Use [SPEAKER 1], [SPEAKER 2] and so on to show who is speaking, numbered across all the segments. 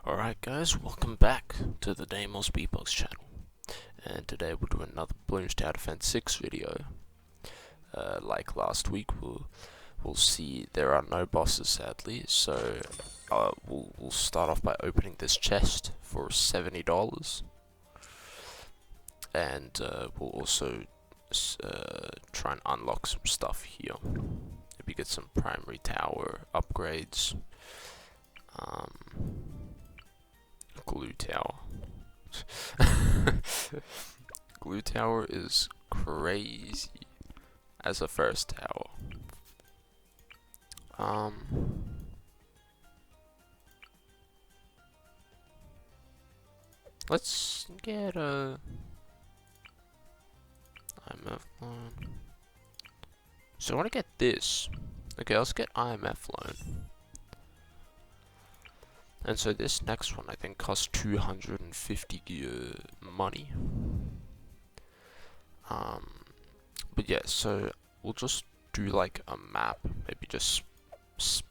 [SPEAKER 1] Alright guys, welcome back to the Deimos Beatbox channel. And today we'll do another Bloons TD6 video. Like last week, we'll see there are no bosses sadly, so we'll start off by opening this chest for $70. And we'll also try and unlock some stuff here. Maybe get some primary tower upgrades. Glue tower. Glue tower is crazy as a first tower. Let's get a IMF loan. So I want to get this. Okay, let's get IMF loan. And so this next one I think costs 250 money. But yeah, so we'll just do like a map, maybe just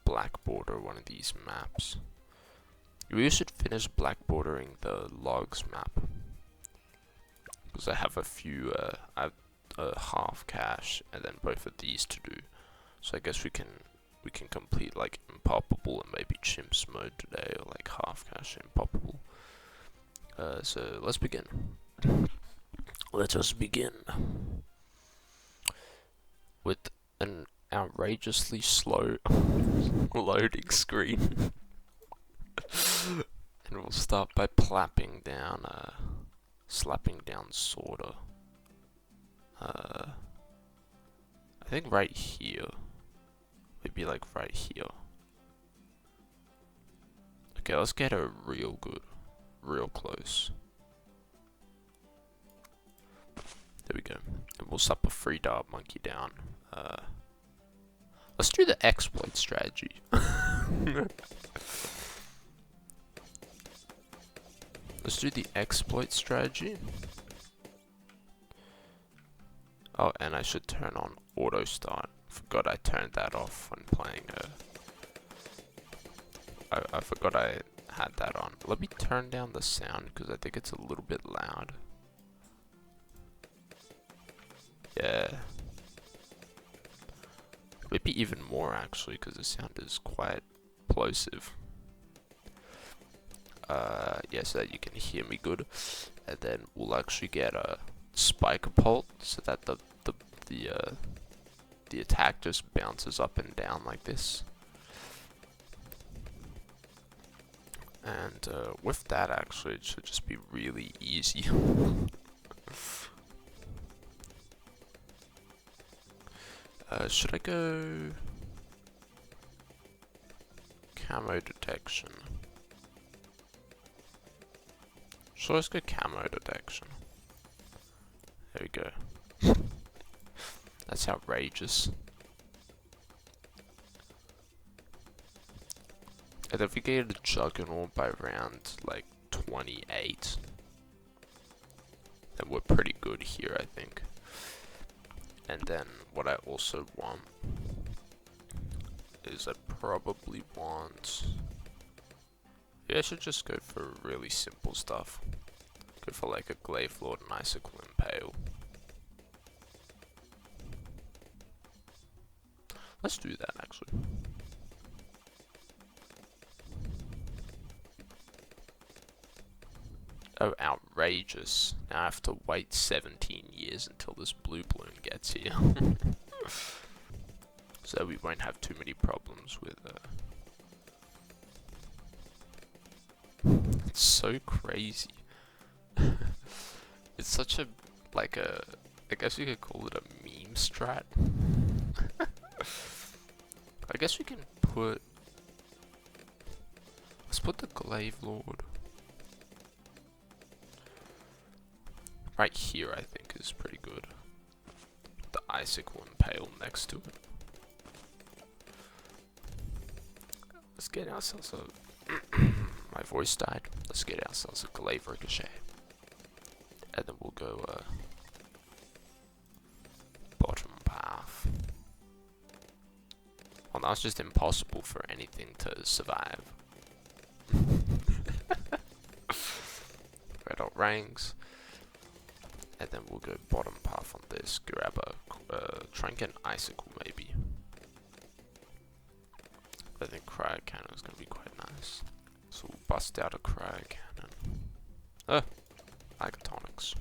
[SPEAKER 1] black border one of these maps. We should finish black bordering the logs map, because I have a few, I have half cash and then both of these to do. So I guess we can complete like Impoppable and maybe Chimps mode today, or like half cash Impoppable. So let's begin. Let us begin with an outrageously slow loading screen. And we'll start by slapping down sorta. I think right here. Maybe like right here. Okay, let's get a real close. There we go. And we'll slap a 3-dart monkey down. Let's do the exploit strategy. Let's do the exploit strategy. Oh, and I should turn on auto start. Forgot I turned that off when playing. I forgot I had that on. Let me turn down the sound because I think it's a little bit loud. Yeah. Maybe even more actually, because the sound is quite plosive. Yeah, so that you can hear me good. And then we'll actually get a spike pult so that the attack just bounces up and down like this. And with that actually it should just be really easy. Should I go camo detection? So let's go camo detection. There we go. That's outrageous. And if we get a juggernaut by round like 28, then we're pretty good here, I think. And then what I also want is I probably want... Yeah, I should just go for really simple stuff. Go for like a Glaive Lord and Icicle Impale. Let's do that actually. Oh, outrageous. Now I have to wait 17 years until this blue balloon gets here. So we won't have too many problems with It's so crazy. It's such a, like a, I guess you could call it a meme strat. I guess we can put, let's put the Glaive Lord right here, I think is pretty good. The Icicle Impale next to it. Let's get ourselves a, my voice died. Let's get ourselves a Glaive Ricochet. And then we'll go bottom path. Well, now it's just impossible for anything to survive. boomerangs. And then we'll go bottom path on this, grab try and get an icicle maybe. I think cryo cannon is going to be quite nice. So we'll bust out a cryo cannon. Icotonics.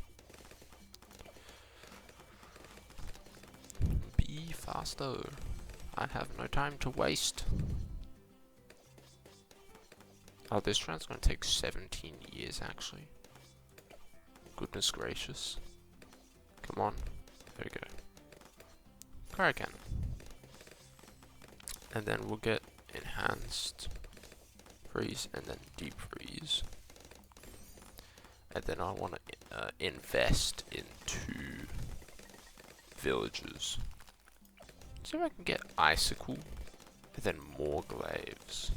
[SPEAKER 1] Be faster. I have no time to waste. Oh, this round's going to take 17 years actually. Goodness gracious. Come on. There we go. Cryo cannon. And then we'll get enhanced freeze and then deep freeze. And then I want to invest into villages. See if I can get icicle and then more glaives.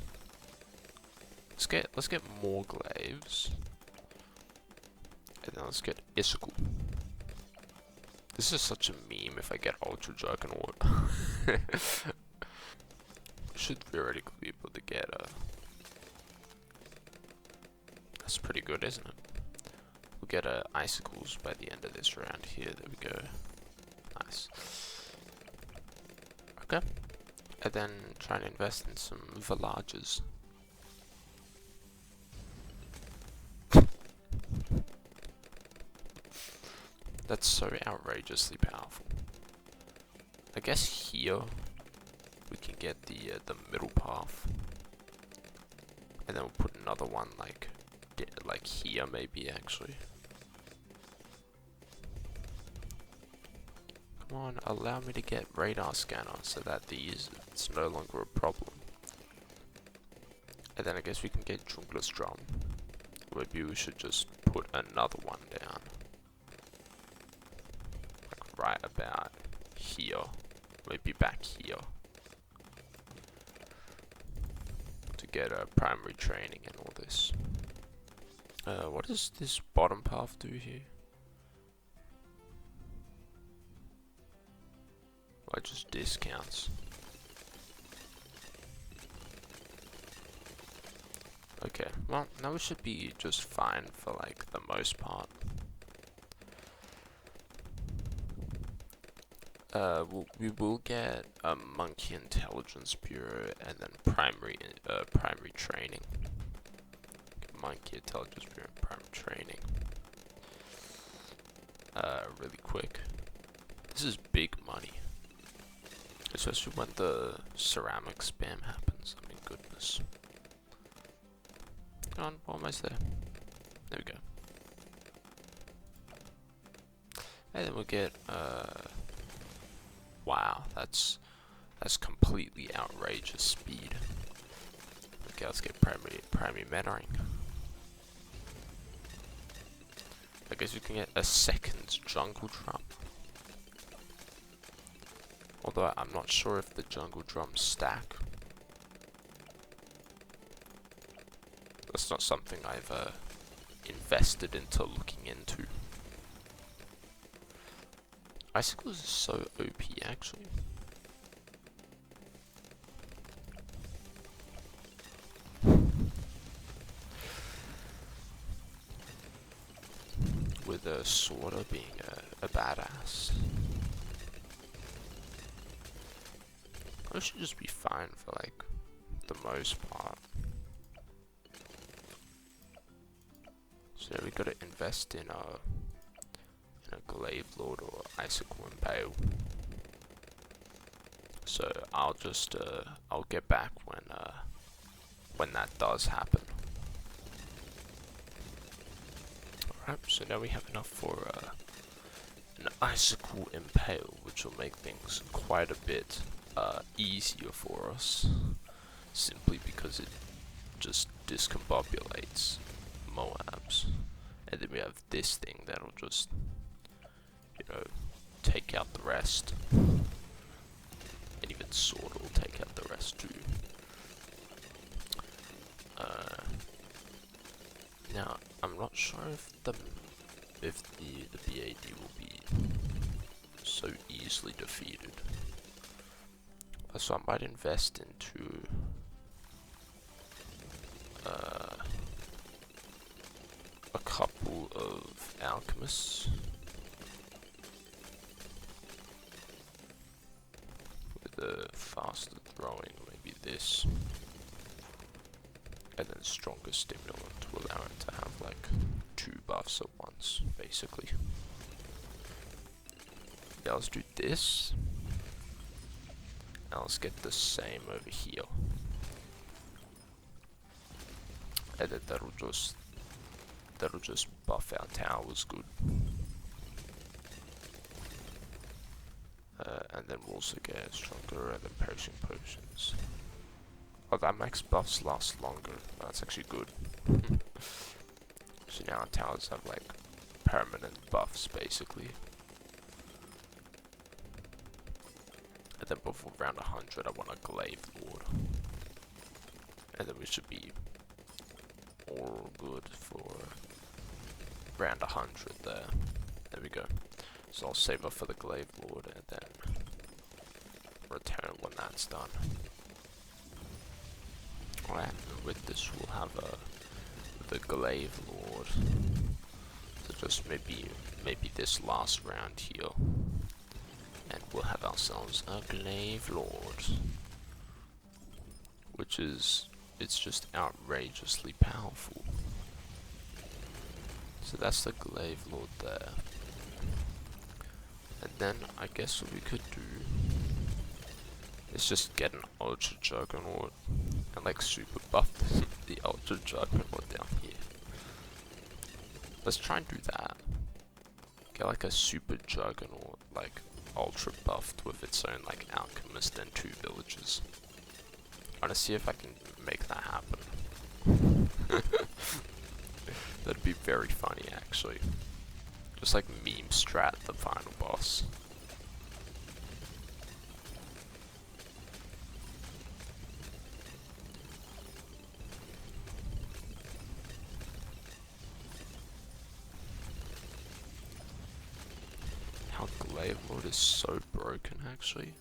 [SPEAKER 1] Let's get more glaives. And then let's get Icicle. This is such a meme if I get Ultra Juggernaut. Should theoretically be able to get a... That's pretty good, isn't it? We'll get icicles by the end of this round here. There we go. Nice. Okay. And then try and invest in some villages. That's so outrageously powerful. I guess here we can get the middle path, and then we'll put another one like here maybe actually. Come on, allow me to get radar scanner so that it's no longer a problem. And then I guess we can get Jungler's drum. Maybe we should just put another one down. Right about here, maybe back here, to get a primary training and all this. What does this bottom path do here? Well, just discounts. Okay, well now we should be just fine for like the most part. We will get a Monkey Intelligence Bureau and then primary training. Monkey Intelligence Bureau and primary training. Really quick. This is big money. Especially when the ceramic spam happens. I mean, goodness. Come on, we're almost there. There we go. And then we'll get, wow, that's completely outrageous speed. Okay, let's get primary mentoring. I guess we can get a second jungle drum. Although I'm not sure if the jungle drums stack. That's not something I've invested into looking into. Icicles is so OP actually. With a sorta being a badass. I should just be fine for like the most part. So we gotta invest in a Glaive Lord or Icicle Impale. So I'll just I'll get back when that does happen. Alright, so now we have enough for an Icicle Impale, which will make things quite a bit easier for us, simply because it just discombobulates Moabs. And then we have this thing that'll just, you know, take out the rest. And even Sword will take out the rest too. Now, I'm not sure if the BAD will be so easily defeated. So I might invest into a couple of Alchemist. With a faster throwing, maybe this. And then stronger stimulant to allow it to have like 2 buffs at once, basically. Yeah, let's do this. Now let's get the same over here. And then that'll just buff our towers good. And then we'll also get stronger and then perishing potions. Oh, that makes buffs last longer. That's actually good. So now our towers have like permanent buffs basically. And then before round 100 I want a Glaive Lord. And then we should be all good for round 100 there. There we go. So I'll save up for the Glaive Lord and then return when that's done. Alright, with this we'll have the Glaive Lord. So just maybe this last round here. And we'll have ourselves a Glaive Lord. Which is, it's just outrageously powerful. So that's the Glaive Lord there. And then I guess what we could do is just get an Ultra Juggernaut and like super buff the Ultra Juggernaut down here. Let's try and do that. Get like a super Juggernaut, like ultra buffed with its own like alchemist and 2 villages. I wanna see if I can make that happen. That'd be very funny actually. Just like meme strat the final boss. How Glaive Lord is so broken actually.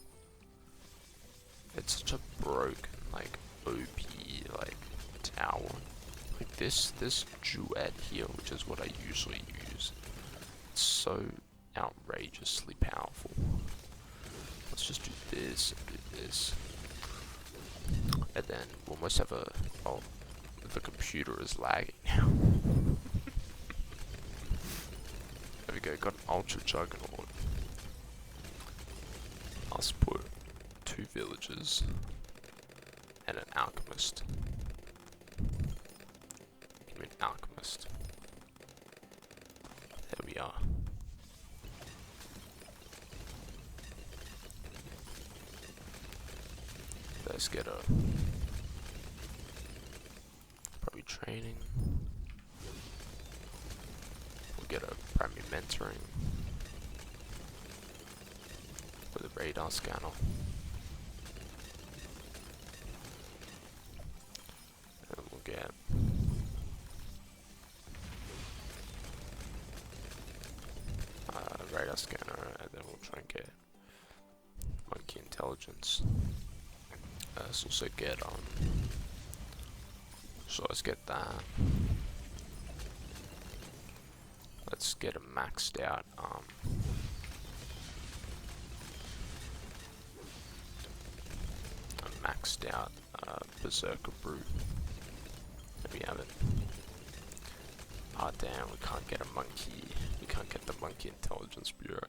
[SPEAKER 1] It's such a broken like OP like tower. Like this duet here, which is what I usually use. It's so outrageously powerful. Let's just do this and do this. And then we'll almost have a, oh, the computer is lagging now. There we go, got an Ultra Juggernaut. Let's put 2 villages and an alchemist. Give me an alchemist. There we are. Let's get a probably training. We'll get a primary mentoring with a radar scanner. And we'll get radar scanner, and then we'll try and get monkey intelligence. Let's also get so let's get that. Let's get a maxed out Berserker Brute. There we have it. Ah, damn, we can't get a monkey. We can't get the monkey intelligence bureau.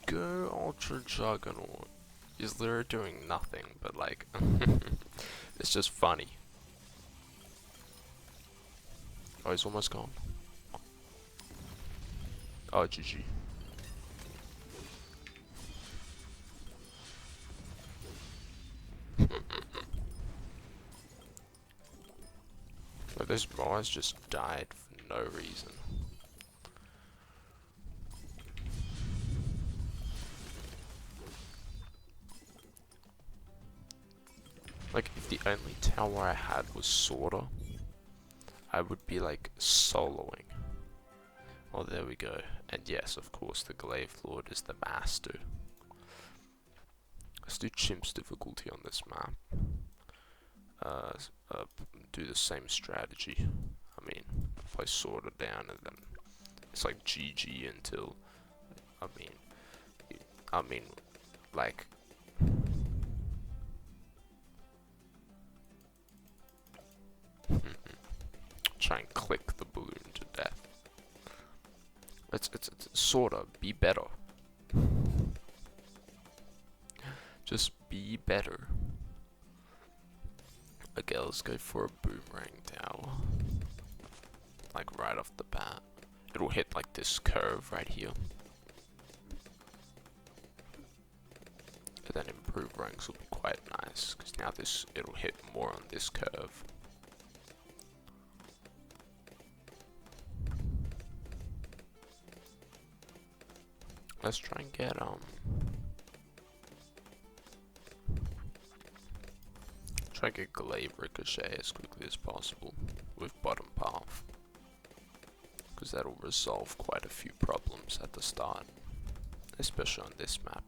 [SPEAKER 1] Go Ultra Juggernaut. He's literally doing nothing, but like, it's just funny. Oh, he's almost gone. Oh, GG. But this Mars just died for no reason. Like, if the only tower I had was Sorter, I would be like soloing. Oh, there we go. And yes, of course, the Glaive Lord is the master. Let's do Chimps difficulty on this map. do the same strategy. I mean, place sorter down and then it's like GG until, I mean, like, try and click the balloon to death. It's sorta be better. Just be better. Okay, let's go for a boomerang tower. Like right off the bat. It'll hit like this curve right here. And then improved ranks will be quite nice, because now it'll hit more on this curve. Let's try and get Glaive Ricochet as quickly as possible with bottom path, because that'll resolve quite a few problems at the start, especially on this map.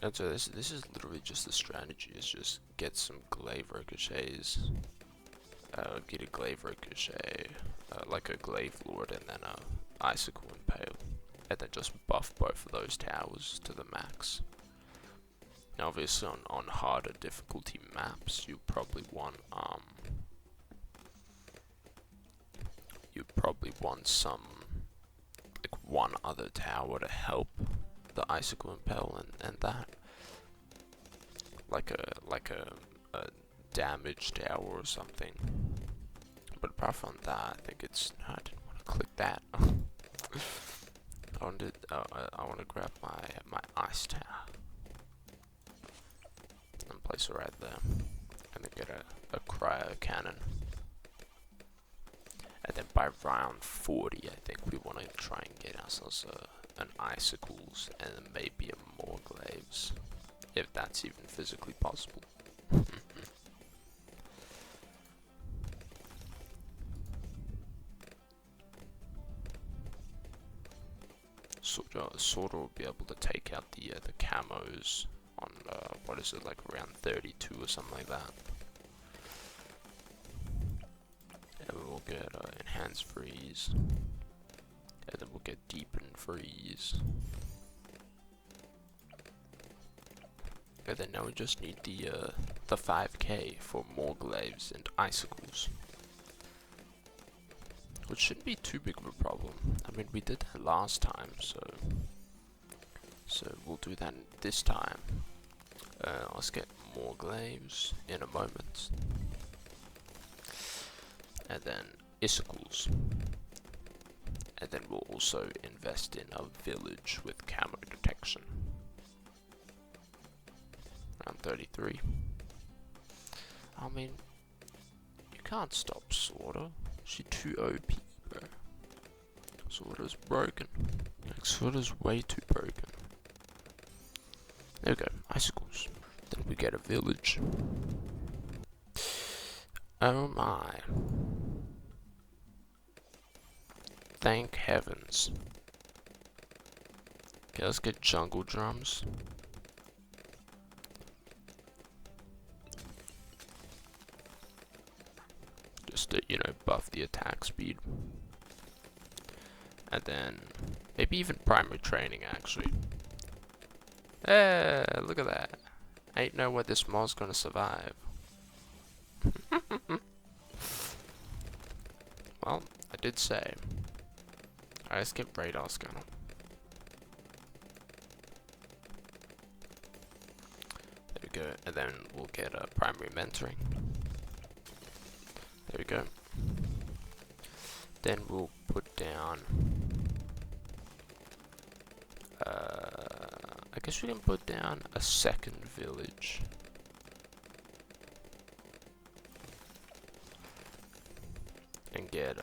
[SPEAKER 1] And so this is literally just the strategy, is just get some Glaive Ricochets, get a Glaive Ricochet, like a Glaive Lord, and then a Icicle Impale, and then just buff both of those towers to the max. Now obviously on harder difficulty maps, you probably want some, like, one other tower to help the Icicle Impale and that, like a damage tower or something. But apart from that, I think it's, no, I didn't want to click that. I want to grab my ice tower and place it right there, and then get a cryo cannon. And then by round 40, I think we want to try and get ourselves an Icicles and then maybe a more Glaives, if that's even physically possible. Sorta will be able to take out the camos on what is it, like around 32 or something like that. And we'll get enhanced freeze, and then we'll get deepen freeze, and then now we just need the 5k for more Glaives and Icicles, which shouldn't be too big of a problem. I mean, we did that last time, so we'll do that this time. Let's get more Glaives in a moment, and then Icicles, and then we'll also invest in a village with camo detection. Around 33. I mean, you can't stop Sorta. She's too OP, bro. Sorta's broken. Like, Sorta's way too broken. There we go, Icicles. Then we get a village. Oh my. Thank heavens. Okay, let's get jungle drums. Just to, you know, buff the attack speed. And then maybe even primary training, actually. Hey, look at that. Ain't no way this mod's gonna survive. Well, I did say. Alright, let's get radar scanner. There we go, and then we'll get a primary mentoring. There we go. Then we'll put down. I guess we can put down a second village. And get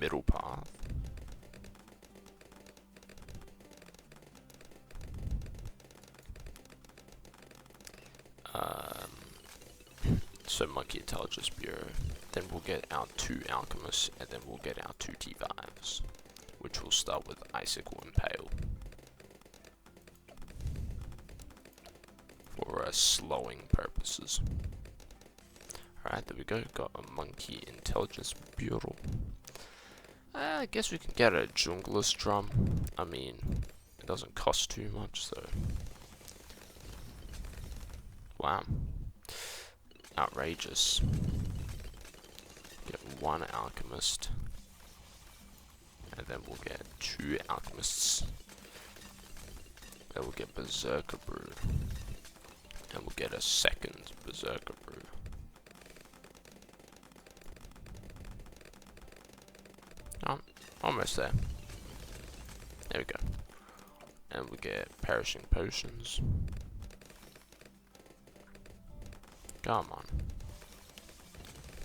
[SPEAKER 1] middle path. So Monkey Intelligence Bureau. Then we'll get our 2 Alchemists, and then we'll get our 2 T5s, which will start with Icicle Impale. slowing purposes. Alright, there we go. Got a monkey intelligence bureau. I guess we can get a jungler's drum. I mean, it doesn't cost too much, so. Wow. Outrageous. Get one alchemist. And then we'll get 2 alchemists. Then we'll get Berserker Brew. And we'll get a second Berserker Brew. Oh, almost there. There we go. And we get Perishing Potions. Come on.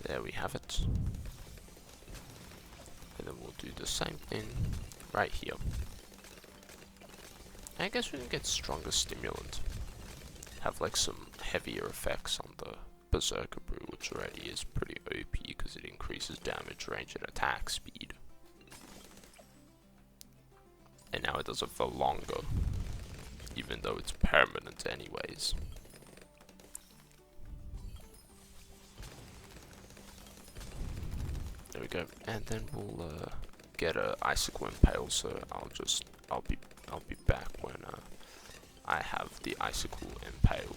[SPEAKER 1] There we have it. And then we'll do the same thing right here. I guess we can get stronger stimulant. Have like some heavier effects on the Berserker Brew, which already is pretty OP because it increases damage, range, and attack speed. And now it does it for longer, even though it's permanent anyways. There we go, and then we'll get a Icicle Impale. So I'll be back when I have the Icicle Impale.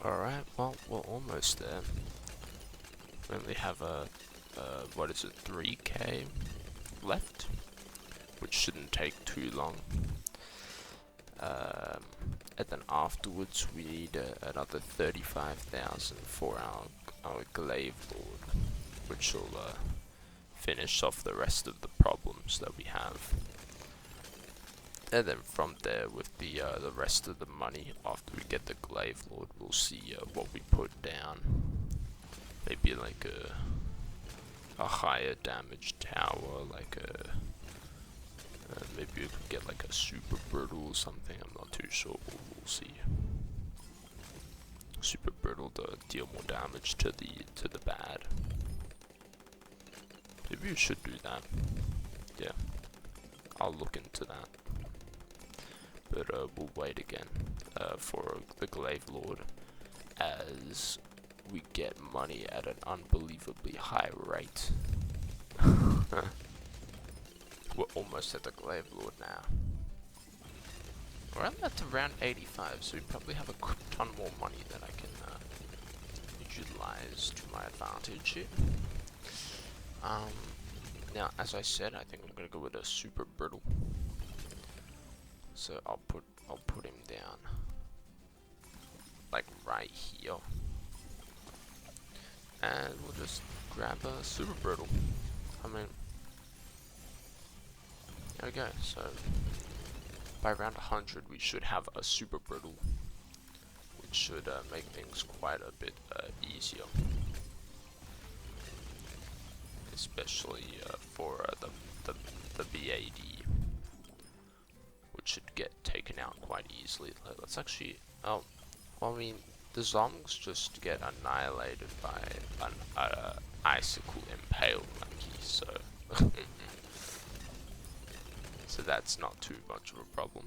[SPEAKER 1] Alright, well, we're almost there. We only have what is it, 3k left, which shouldn't take too long. And then afterwards we need another 35,000 for our Glaive Lord, which will finish off the rest of the problems that we have. And then from there, with the rest of the money, after we get the Glaive Lord, we'll see what we put down. Maybe like a higher damage tower, like maybe we could get like a super brittle or something. I'm not too sure. We'll see. Super brittle to deal more damage to the bad. Maybe we should do that. Yeah, I'll look into that. But we'll wait again for the Glaive Lord, as we get money at an unbelievably high rate. We're almost at the Glaive Lord now. We're at around 85, so we probably have a ton more money that I can utilize to my advantage here. Now, as I said, I think I'm gonna go with a super brittle. So I'll put him down like right here, and we'll just grab a super brittle. I mean, there we go. So by around 100, we should have a super brittle, which should make things quite a bit easier, especially for the BAD. Should get taken out quite easily. Let's actually, well, I mean, the Zongs just get annihilated by an Icicle Impale monkey, so so that's not too much of a problem.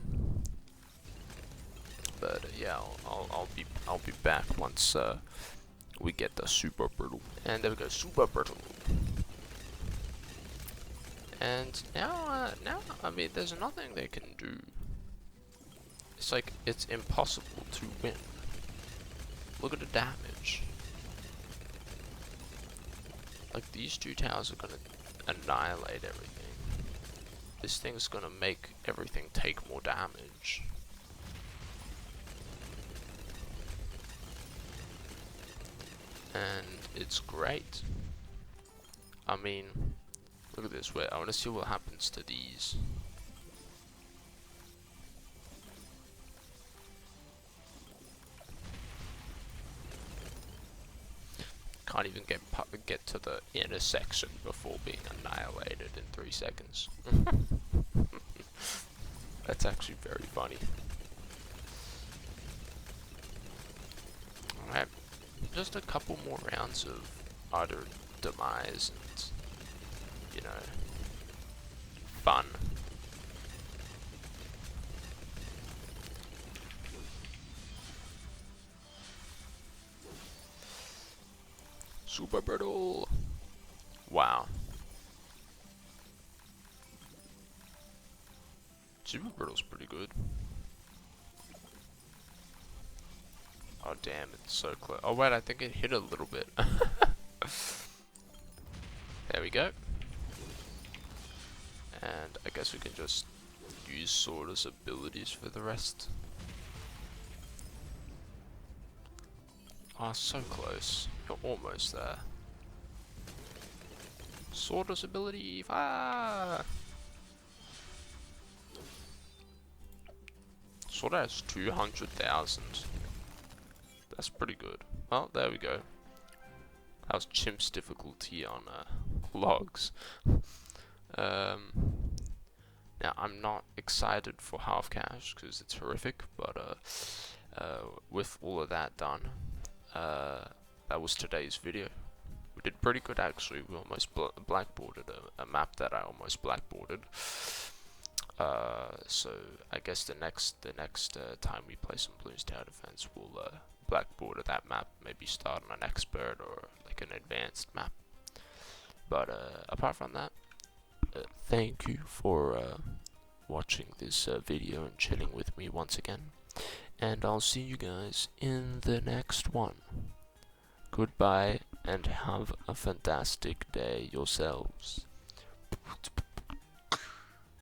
[SPEAKER 1] But yeah, I'll be back once we get the super brittle. And there we go, super brittle. And now, I mean, there's nothing they can do. It's like, it's impossible to win. Look at the damage. Like, these 2 towers are gonna annihilate everything. This thing's gonna make everything take more damage. And it's great. I mean, look at this. Wait, I want to see what happens to these. Can't even get to the intersection before being annihilated in 3 seconds. That's actually very funny. Alright, just a couple more rounds of utter demise and, you know, fun. Super brittle. Wow. Super brittle's pretty good. Oh damn, it's so close. Oh wait, I think it hit a little bit. There we go. And I guess we can just use Sorter's abilities for the rest. Oh, so close. You're almost there. Sorter's ability, fire! Sorter has 200,000. That's pretty good. Well, there we go. That was Chimp's difficulty on logs. Now, I'm not excited for half cash because it's horrific, but with all of that done, that was today's video. We did pretty good actually. We almost blackboarded a map that I almost blackboarded. So I guess the next time we play some Bloons Tower Defense, we'll blackboard that map. Maybe start on an expert or like an advanced map. But apart from that, thank you for watching this video and chilling with me once again. And I'll see you guys in the next one. Goodbye and have a fantastic day yourselves.